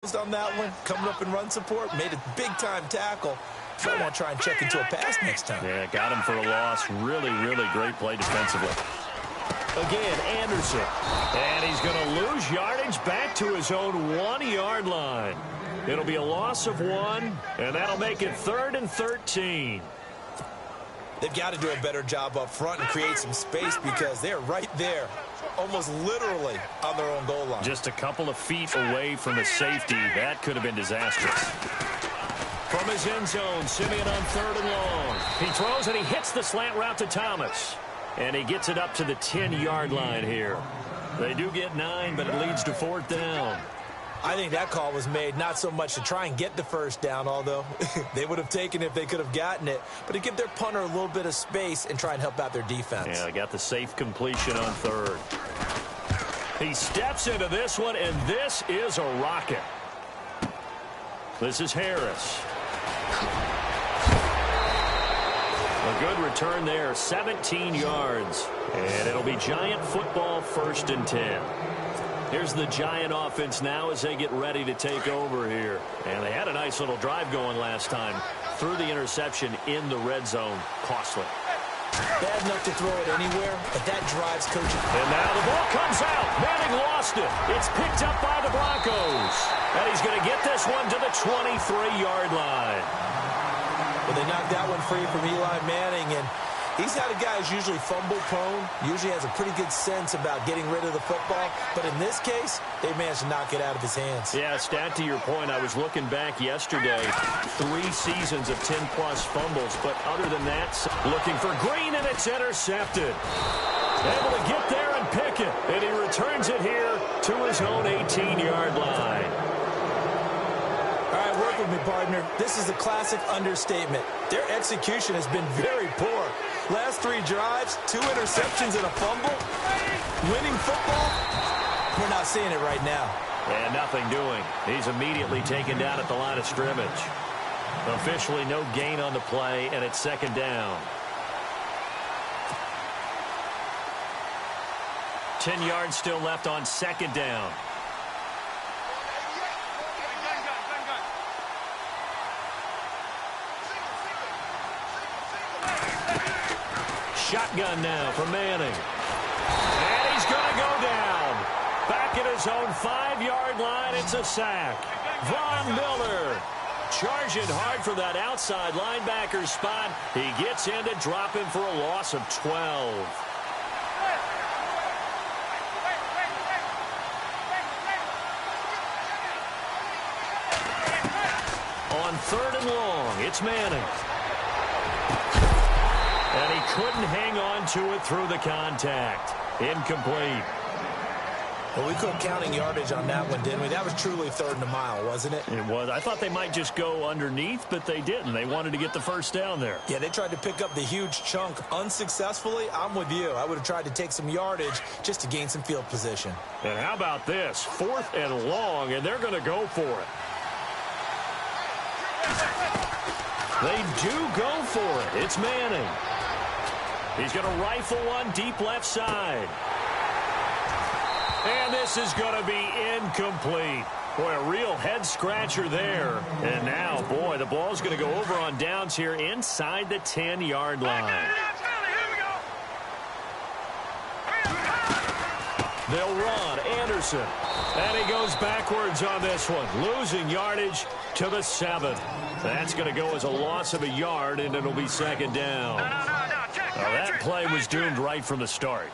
On that one, coming up in run support, made a big-time tackle. So I want to try and check into a pass next time. Yeah, got him for a loss. Really, really great play defensively. Again, Anderson. And he's going to lose yardage back to his own 1-yard line. It'll be a loss of 1, and that'll make it 3rd and 13. They've got to do a better job up front and create some space because they're right there, almost literally on their own goal line. Just a couple of feet away from the safety. That could have been disastrous. From his end zone, Simeon on 3rd and long. He throws and he hits the slant route to Thomas. And he gets it up to the 10-yard line here. They do get 9, but it leads to 4th down. I think that call was made not so much to try and get the first down, although they would have taken it if they could have gotten it, but to give their punter a little bit of space and try and help out their defense. Yeah, I got the safe completion on 3rd. He steps into this one, and this is a rocket. This is Harris. A good return there, 17 yards. And it'll be Giant football, 1st and 10. Here's the Giant offense now as they get ready to take over here. And they had a nice little drive going last time. Threw the interception in the red zone. Costly. Bad enough to throw it anywhere, but that drives coaching. And now the ball comes out. Manning lost it. It's picked up by the Broncos. And he's going to get this one to the 23-yard line. Well, they knocked that one free from Eli Manning, and he's not a guy who's usually fumble-prone, usually has a pretty good sense about getting rid of the football. But in this case, they managed to knock it out of his hands. Yeah, stat to your point, I was looking back yesterday. 3 seasons of 10-plus fumbles. But other than that, looking for Green, and it's intercepted. Able to get there and pick it. And he returns it here to his own 18-yard line. All right, work with me, partner. This is a classic understatement. Their execution has been very poor. Last 3 drives, 2 interceptions and a fumble. Winning football, we're not seeing it right now. And nothing doing. He's immediately taken down at the line of scrimmage. Officially no gain on the play, and it's 2nd down. 10 yards still left on 2nd down. Shotgun now for Manning. And he's going to go down. Back at his own 5-yard line, it's a sack. Von Miller charging hard for that outside linebacker spot. He gets in to drop him for a loss of 12. On 3rd and long, it's Manning. And he couldn't hang on to it through the contact. Incomplete. Well, we couldn't counting yardage on that one, didn't we? That was truly 3rd and a mile, wasn't it? It was. I thought they might just go underneath, but they didn't. They wanted to get the first down there. Yeah, they tried to pick up the huge chunk unsuccessfully. I'm with you. I would have tried to take some yardage just to gain some field position. And how about this? 4th and long, and they're going to go for it. They do go for it. It's Manning. He's going to rifle one deep left side. And this is going to be incomplete. Boy, a real head-scratcher there. And now, boy, the ball's going to go over on downs here inside the 10-yard line. They'll run. Anderson. And he goes backwards on this one, losing yardage to the 7. That's going to go as a loss of a yard, and it'll be 2nd down. That play was doomed right from the start.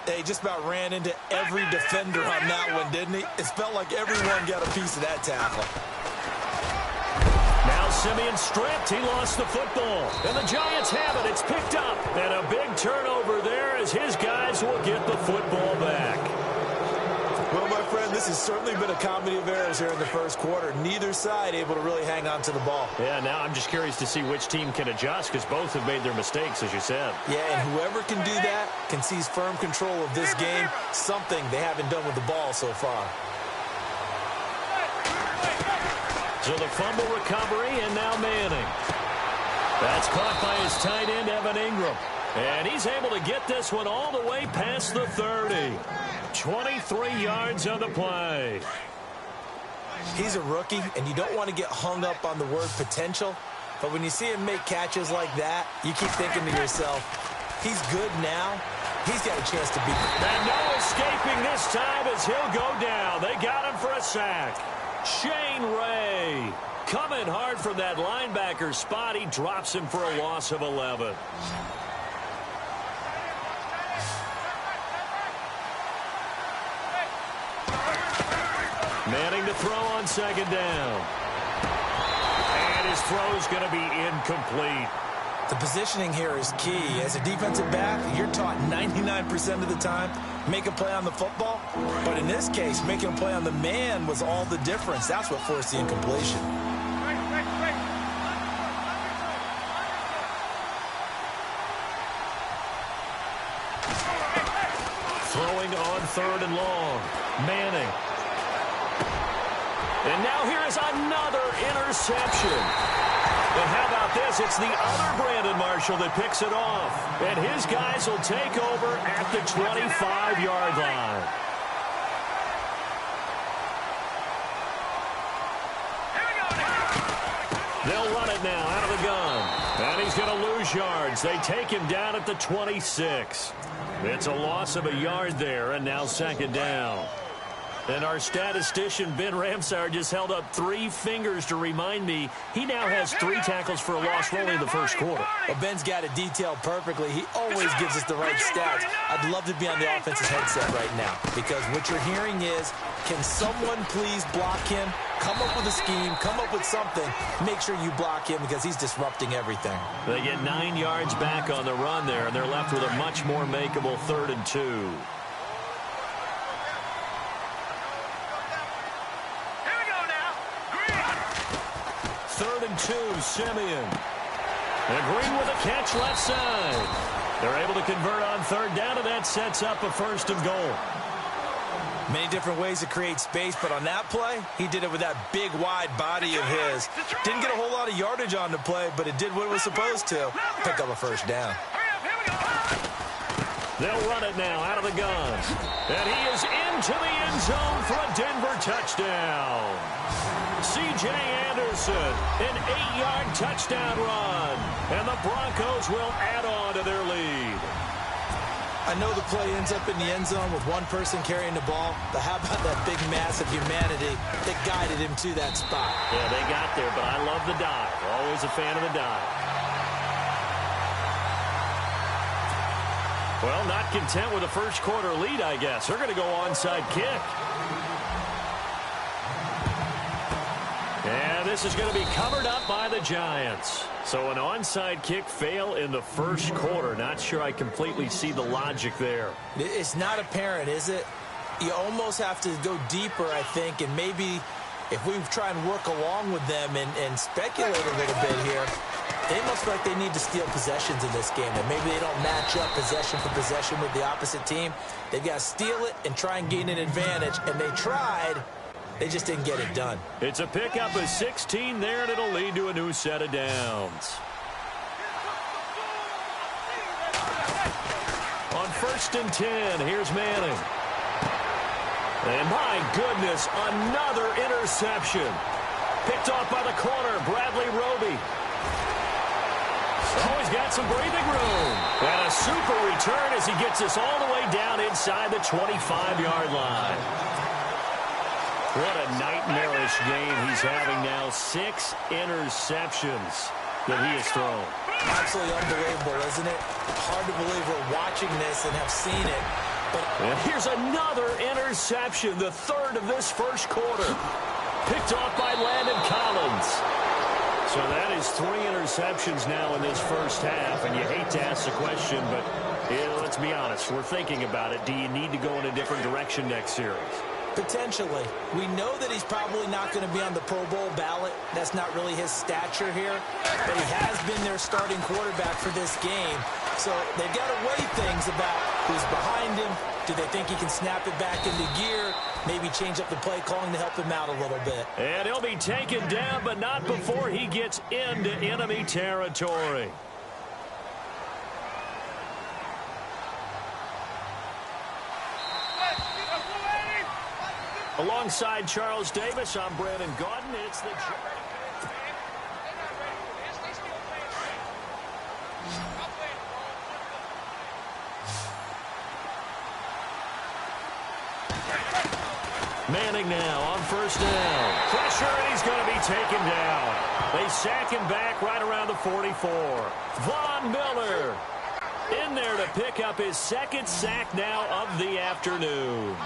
They just about ran into every defender on that one, didn't he? It felt like everyone got a piece of that tackle. Now Simeon stripped. He lost the football. And the Giants have it. It's picked up. And a big turnover there as his guys will get the football back. Well, my friend, this has certainly been a comedy of errors here in the first quarter. Neither side able to really hang on to the ball. Yeah, now I'm just curious to see which team can adjust because both have made their mistakes, as you said. Yeah, and whoever can do that can seize firm control of this game, something they haven't done with the ball so far. So the fumble recovery, and now Manning. That's caught by his tight end, Evan Ingram. And he's able to get this one all the way past the 30. 23 yards on the play. He's a rookie, and you don't want to get hung up on the word potential. But when you see him make catches like that, you keep thinking to yourself, he's good now. He's got a chance to beat him. And no escaping this time as he'll go down. They got him for a sack. Shane Ray coming hard from that linebacker spot. He drops him for a loss of 11. Manning to throw on second down. And his throw's going to be incomplete. The positioning here is key. As a defensive back, you're taught 99% of the time, make a play on the football. But in this case, making a play on the man was all the difference. That's what forced the incompletion. Throwing on third and long. Manning. And now here is another interception. And how about this? It's the other Brandon Marshall that picks it off. And his guys will take over at the 25-yard line. They'll run it now out of the gun. And he's going to lose yards. They take him down at the 26. It's a loss of a yard there, and now second down. And our statistician, Ben Ramsauer, just held up 3 fingers to remind me he now has 3 tackles for a loss only in the first quarter. Well, Ben's got it detailed perfectly. He always gives us the right stats. I'd love to be on the offense's headset right now because what you're hearing is, can someone please block him? Come up with a scheme. Come up with something. Make sure you block him because he's disrupting everything. They get 9 yards back on the run there, and they're left with a much more makeable 3rd and 2. Third and 2, Simeon. And Green with a catch left side. They're able to convert on third down, and that sets up a 1st and goal. Many different ways to create space, but on that play, he did it with that big, wide body of his. Didn't get a whole lot of yardage on the play, but it did what it was supposed to. Pick up a 1st down. They'll run it now out of the gun. And he is into the end zone for a Denver touchdown. C.J. Anderson, an 8-yard touchdown run. And the Broncos will add on to their lead. I know the play ends up in the end zone with one person carrying the ball, but how about that big mass of humanity that guided him to that spot? Yeah, they got there, but I love the dive. Always a fan of the dive. Well, not content with a first quarter lead, I guess. They're going to go onside kick. And this is going to be covered up by the Giants. So an onside kick fail in the first quarter. Not sure I completely see the logic there. It's not apparent, is it? You almost have to go deeper, I think, and maybe if we try and work along with them and speculate a little bit here, they must feel like they need to steal possessions in this game, and maybe they don't match up possession for possession with the opposite team. They've got to steal it and try and gain an advantage, and they tried. They just didn't get it done. It's a pickup of 16 there, and it'll lead to a new set of downs. On 1st and 10, here's Manning. And my goodness, another interception. Picked off by the corner, Bradley Roby. Oh, he's got some breathing room. And a super return as he gets us all the way down inside the 25-yard line. What a nightmarish game he's having now. 6 interceptions that he has thrown. Absolutely unbelievable, isn't it? Hard to believe we're watching this and have seen it. But and here's another interception, the 3rd of this first quarter. Picked off by Landon Collins. So that is 3 interceptions now in this first half. And you hate to ask the question, but let's be honest. We're thinking about it. Do you need to go in a different direction next series? Potentially. We know that he's probably not going to be on the Pro Bowl ballot. That's not really his stature here. But he has been their starting quarterback for this game. So they've got to weigh things about who's behind him. Do they think he can snap it back into gear? Maybe change up the play calling to help him out a little bit. And he'll be taken down, but not before he gets into enemy territory. Alongside Charles Davis, I'm Brandon Gaudin. It's the... Manning now on first down. Pressure, and he's going to be taken down. They sack him back right around the 44. Von Miller in there to pick up his second sack now of the afternoon.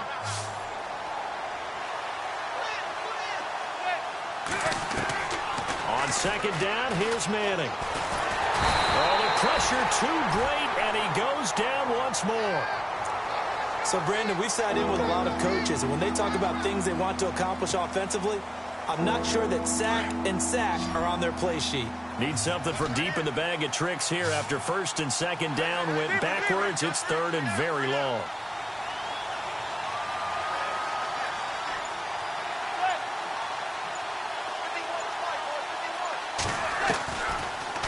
On second down, here's Manning. Oh, the pressure too great, and he goes down once more. So, Brandon, we've sat in with a lot of coaches, and when they talk about things they want to accomplish offensively, I'm not sure that sack and sack are on their play sheet. Need something from deep in the bag of tricks here after first and second down went backwards. It's third and very long.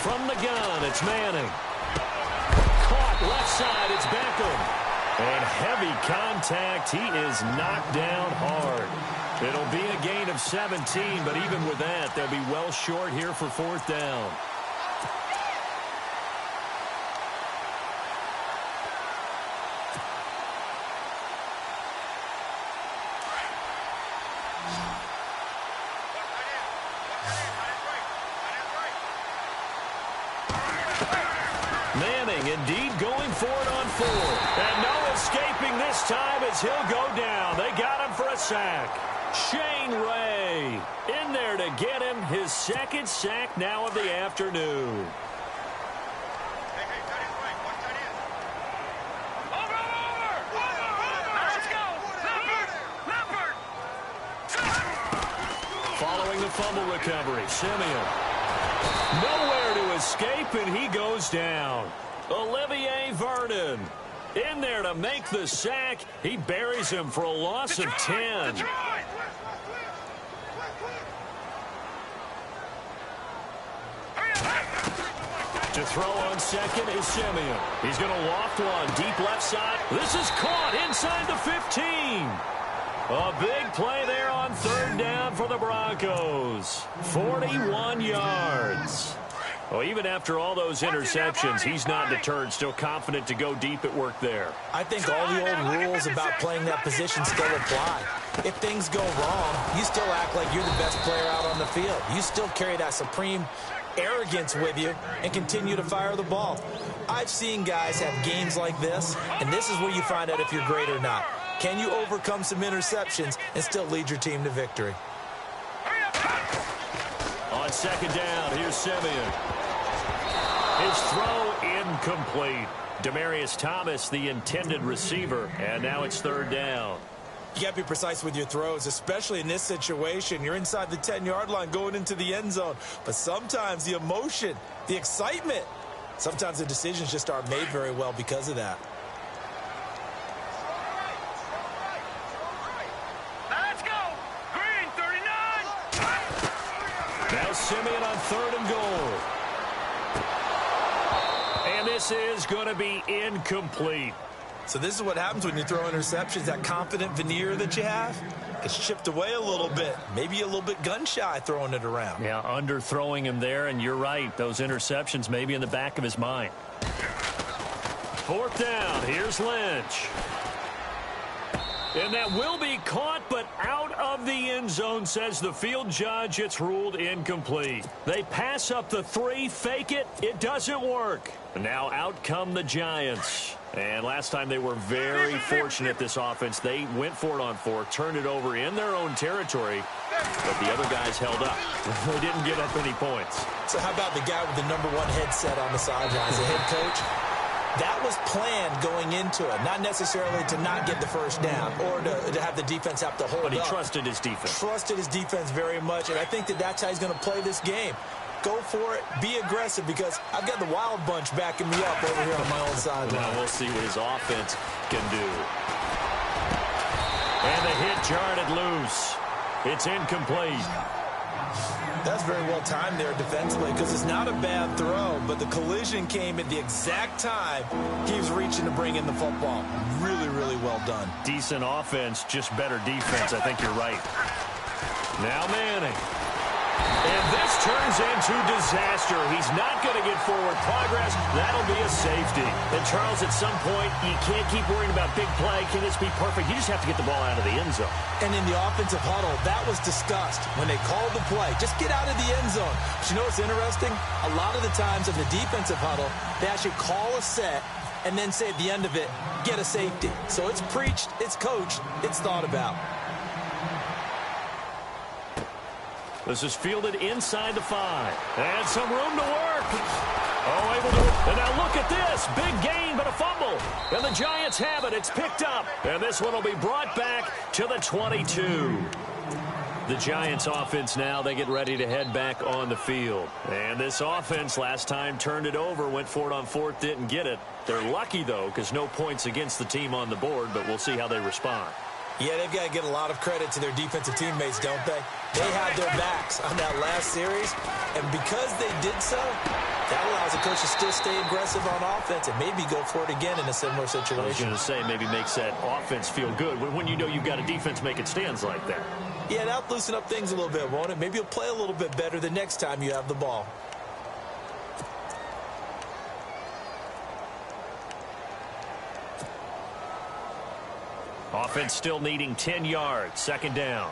From the gun, it's Manning. Caught left side, it's Beckham. And heavy contact. He is knocked down hard. It'll be a gain of 17, but even with that, they'll be well short here for fourth down. Manning indeed going for it on fourth. And no escaping this time as he'll go down. They got him for a sack. Shane Ray in there to get him his second sack now of the afternoon. Following the fumble recovery, Simeon. Nowhere to escape, and he goes down. Olivier Vernon in there to make the sack. He buries him for a loss of 10. To throw on second is Simeon. He's going to loft one deep left side. This is caught inside the 15. A big play there on third down for the Broncos. 41 yards. Well, even after all those interceptions, he's not deterred, still confident to go deep at work there. I think all the old rules about playing that position still apply. If things go wrong, you still act like you're the best player out on the field. You still carry that supreme arrogance with you and continue to fire the ball. I've seen guys have games like this, and this is where you find out if you're great or not. Can you overcome some interceptions and still lead your team to victory? On second down, here's Simeon. His throw incomplete. Demaryius Thomas, the intended receiver, and now it's third down. You got to be precise with your throws, especially in this situation. You're inside the 10-yard line going into the end zone. But sometimes the emotion, the excitement, sometimes the decisions just aren't made very well because of that. Let's go! Green, 39! Now Simeon on third and goal. And this is going to be incomplete. So this is what happens when you throw interceptions. That confident veneer that you have, it's chipped away a little bit. Maybe a little bit gun-shy throwing it around. Yeah, underthrowing him there, and you're right. Those interceptions may be in the back of his mind. Fourth down. Here's Lynch. And that will be caught, but out of the end zone, says the field judge. It's ruled incomplete. They pass up the 3, fake it. It doesn't work. And now out come the Giants. And last time they were very fortunate, this offense. They went for it on 4, turned it over in their own territory, but the other guys held up. They didn't give up any points. So how about the guy with the #1 headset on the sidelines, the head coach? That was planned going into it, not necessarily to not get the first down or to have the defense have to hold up. But he trusted his defense. Trusted his defense very much, and I think that's how he's going to play this game. Go for it. Be aggressive, because I've got the wild bunch backing me up over here on my own sideline. Now we'll see what his offense can do. And the hit jarred it loose. It's incomplete. That's very well timed there defensively because it's not a bad throw, but the collision came at the exact time he was reaching to bring in the football. Really, really well done. Decent offense, just better defense. I think you're right. Now Manning. And this turns into disaster. He's not going to get forward progress. That'll be a safety. And, Charles, at some point, you can't keep worrying about big play. Can this be perfect? You just have to get the ball out of the end zone. And in the offensive huddle, that was discussed when they called the play. Just get out of the end zone. But you know what's interesting? A lot of the times in the defensive huddle, they actually call a set and then say at the end of it, get a safety. So it's preached, it's coached, it's thought about. This is fielded inside the 5. And some room to work. Oh, able to. And now look at this. Big gain, but a fumble. And the Giants have it. It's picked up. And this one will be brought back to the 22. The Giants offense now, they get ready to head back on the field. And this offense last time turned it over, went for it on 4th, didn't get it. They're lucky, though, because no points against the team on the board, but we'll see how they respond. Yeah, they've got to get a lot of credit to their defensive teammates, don't they? They had their backs on that last series, and because they did so, that allows the coach to still stay aggressive on offense and maybe go for it again in a similar situation. I was going to say, maybe makes that offense feel good when you know you've got a defense making stands like that. Yeah, that'll loosen up things a little bit, won't it? Maybe you'll play a little bit better the next time you have the ball. Offense still needing 10 yards. 2nd down.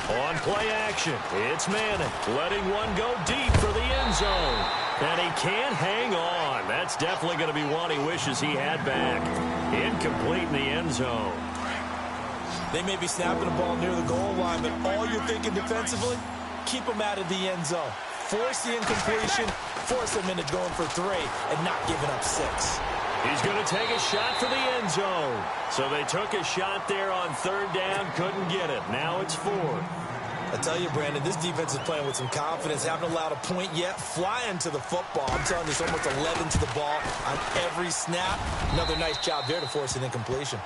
On play action, it's Madden letting one go deep for the end zone. And he can't hang on. That's definitely going to be one he wishes he had back. Incomplete in the end zone. They may be snapping the ball near the goal line, but all you're thinking defensively, keep them out of the end zone. Force the incompletion, force them into going for 3 and not giving up 6. He's going to take a shot for the end zone. So they took a shot there on 3rd down, couldn't get it. Now it's 4th. I tell you, Brandon, this defense is playing with some confidence. Haven't allowed a point yet. Flying to the football. I'm telling you, it's almost 11 to the ball on every snap. Another nice job there to force an incompletion.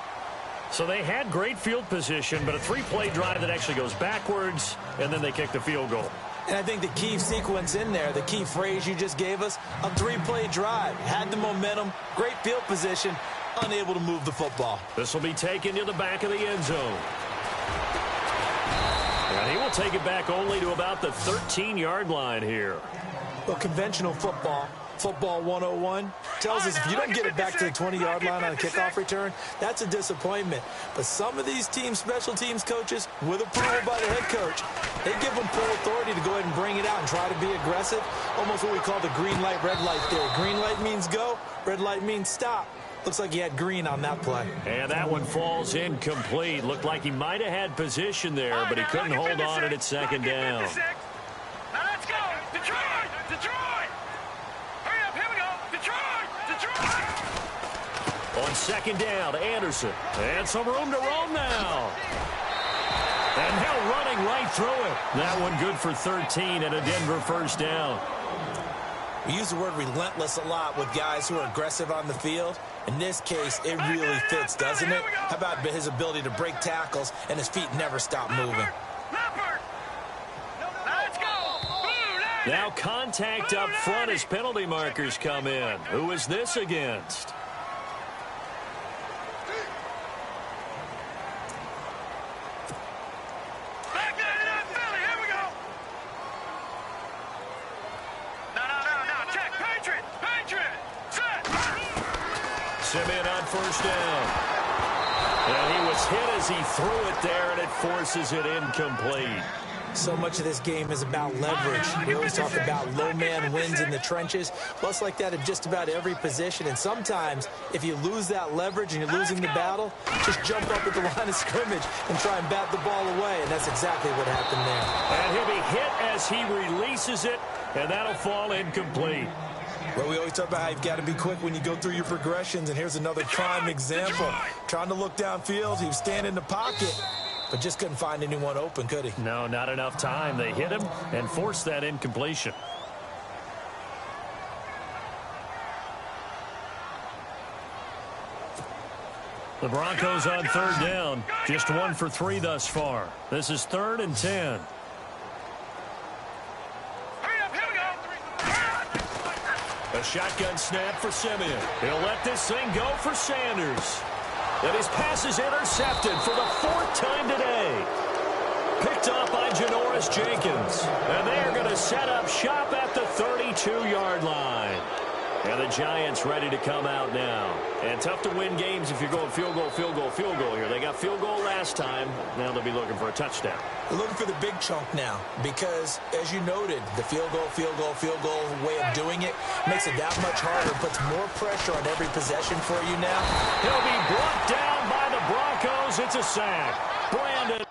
So they had great field position, but a 3-play drive that actually goes backwards, and then they kick the field goal. And I think the key sequence in there, the key phrase you just gave us, a 3-play drive. Had the momentum, great field position, unable to move the football. This will be taken to the back of the end zone. And he will take it back only to about the 13-yard line here. Well, conventional football 101, tells us if you don't get it back to the 20-yard line on a kickoff return, that's a disappointment. But some of these teams, special teams coaches, with approval by the head coach, they give them full authority to go ahead and bring it out and try to be aggressive. Almost what we call the green light, red light theory. Green light means go, red light means stop. Looks like he had green on that play. And that one falls incomplete. Looked like he might have had position there, but he couldn't hold on at 2nd down. Now let's go! Detroit! Detroit! Hurry up, here we go! Detroit! Detroit! On 2nd down, Anderson. And some room to roam now. And now running right through it. That one good for 13 and a Denver 1st down. We use the word relentless a lot with guys who are aggressive on the field. In this case, it really fits, doesn't it? How about his ability to break tackles and his feet never stop moving? Let's go! Now contact up front as penalty markers come in. Who is this against? Simeon on 1st down. And he was hit as he threw it there, and it forces it incomplete. So much of this game is about leverage. We always talk about low man wins in the trenches. Well, it's like that at just about every position. And sometimes, if you lose that leverage and you're losing the battle, just jump up at the line of scrimmage and try and bat the ball away. And that's exactly what happened there. And he'll be hit as he releases it, and that'll fall incomplete. Well, we always talk about how you've got to be quick when you go through your progressions, and here's another prime example. Trying to look downfield, he was standing in the pocket, but just couldn't find anyone open, could he? No, not enough time. They hit him and forced that incompletion. The Broncos on third down. Just 1 for 3 thus far. This is 3rd and 10. Hurry up, here we go. A shotgun snap for Simeon. He'll let this thing go for Sanders. And his pass is intercepted for the 4th time today. Picked up by Janoris Jenkins. And they're going to set up shop at the 32-yard line. And the Giants ready to come out now. And tough to win games if you're going field goal, field goal, field goal here. They got field goal last time. Now they'll be looking for a touchdown. They're looking for the big chunk now because, as you noted, the field goal way of doing it makes it that much harder, puts more pressure on every possession for you now. He'll be brought down by the Broncos. It's a sack. Brandon.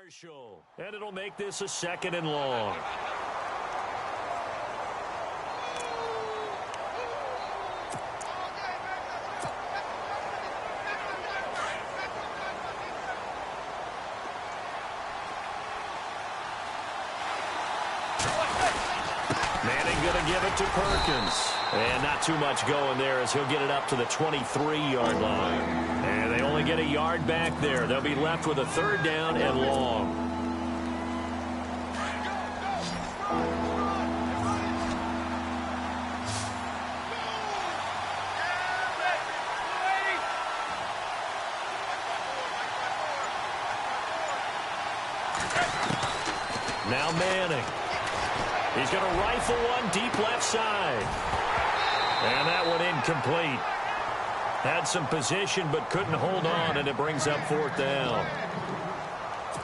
Marshall. And it'll make this a 2nd and long. Manning going to give it to Perkins. And not too much going there as he'll get it up to the 23-yard line. And they only get a yard back there. They'll be left with a 3rd down and long. Now Manning. He's going to rifle one deep left side. And that one incomplete. Had some position but couldn't hold on, and it brings up 4th down.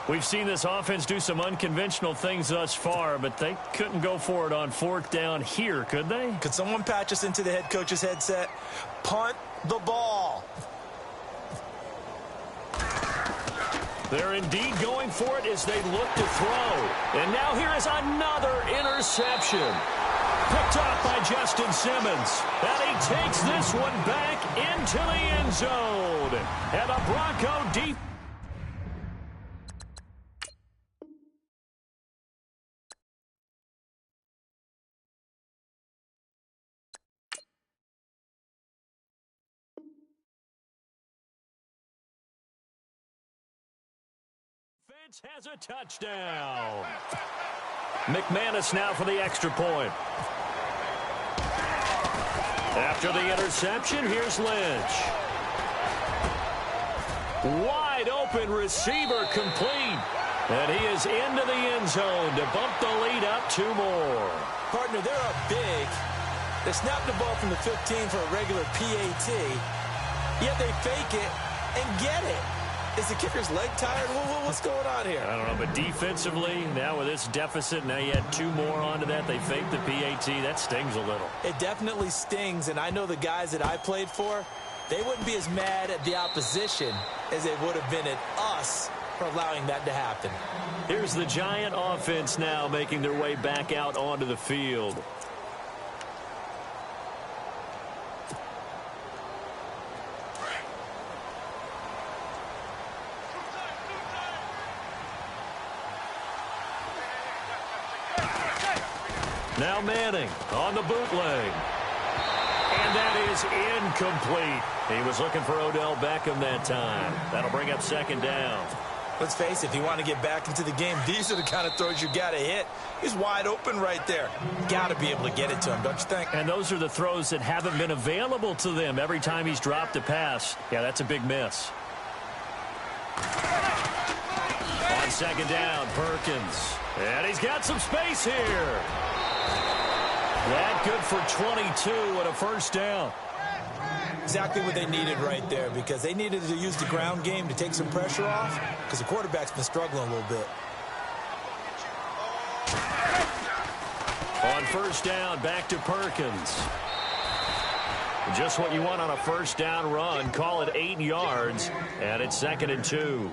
We've seen this offense do some unconventional things thus far, but they couldn't go for it on 4th down here, could they? Could someone patch us into the head coach's headset? Punt the ball. They're indeed going for it as they look to throw. And now here is another interception. Picked up by Justin Simmons. And he takes this one back into the end zone. And a Bronco deep. Has a touchdown. McManus now for the extra point. After the interception, here's Lynch. Wide open receiver complete. And he is into the end zone to bump the lead up 2 more. Partner, they're up big. They snapped the ball from the 15 for a regular PAT. Yet they fake it and get it. Is the kicker's leg tired? What's going on here? I don't know, but defensively, now with this deficit, now you add 2 more onto that. They faked the PAT. That stings a little. It definitely stings, and I know the guys that I played for, they wouldn't be as mad at the opposition as they would have been at us for allowing that to happen. Here's the Giant offense now making their way back out onto the field. Now Manning on the bootleg. And that is incomplete. He was looking for Odell Beckham that time. That'll bring up 2nd down. Let's face it, if you want to get back into the game, these are the kind of throws you got to hit. He's wide open right there. Got to be able to get it to him, don't you think? And those are the throws that haven't been available to them every time he's dropped a pass. Yeah, that's a big miss. On 2nd down, Perkins. And he's got some space here. That good for 22 and a 1st down. Exactly what they needed right there, because they needed to use the ground game to take some pressure off, because the quarterback's been struggling a little bit. On on first down, back to Perkins. Just what you want on a first down run. Call it 8 yards, and it's 2nd and 2.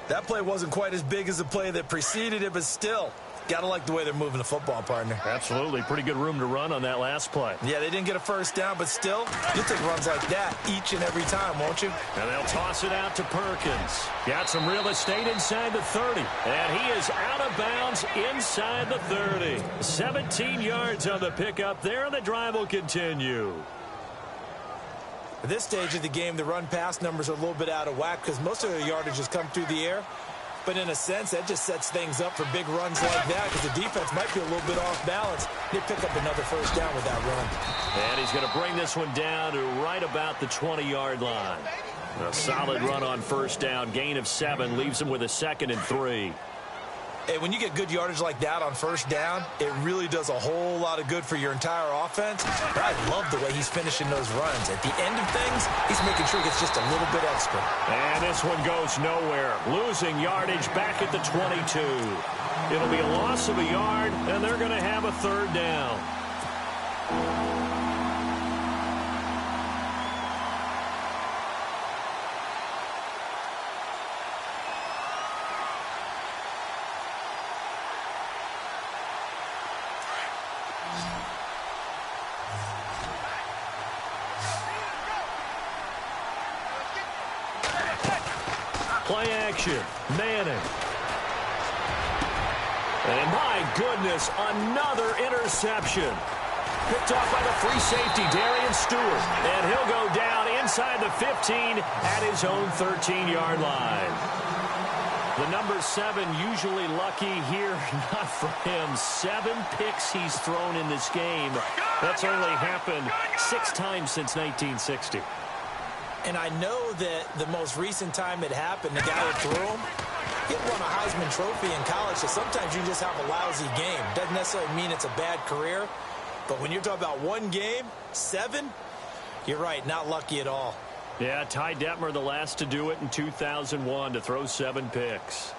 That play wasn't quite as big as the play that preceded it, but still, gotta like the way they're moving the football, partner. Absolutely. Pretty good room to run on that last play. Yeah, they didn't get a first down, but still, you'll take runs like that each and every time, won't you? And they'll toss it out to Perkins. Got some real estate inside the 30. And he is out of bounds inside the 30. 17 yards on the pickup there, and the drive will continue. At this stage of the game, the run-pass numbers are a little bit out of whack because most of their yardage has come through the air. But in a sense, that just sets things up for big runs like that because the defense might be a little bit off balance. They pick up another first down with that run. And he's going to bring this one down to right about the 20-yard line. A solid run on first down. Gain of 7 leaves him with a 2nd and 3. Hey, when you get good yardage like that on first down, it really does a whole lot of good for your entire offense. But I love the way he's finishing those runs. At the end of things, he's making sure he gets just a little bit extra. And this one goes nowhere. Losing yardage back at the 22. It'll be a loss of a yard, and they're going to have a 3rd down. Play action. Madden. And my goodness, another interception. Picked off by the free safety, Darian Stewart. And he'll go down inside the 15 at his own 13-yard line. The number 7 usually lucky here, not for him. 7 picks he's thrown in this game. That's only happened 6 times since 1960. And I know that the most recent time it happened, the guy who threw him, he won a Heisman Trophy in college, so sometimes you just have a lousy game. Doesn't necessarily mean it's a bad career, but when you're talking about one game, 7, you're right, not lucky at all. Yeah, Ty Detmer, the last to do it in 2001, to throw 7 picks.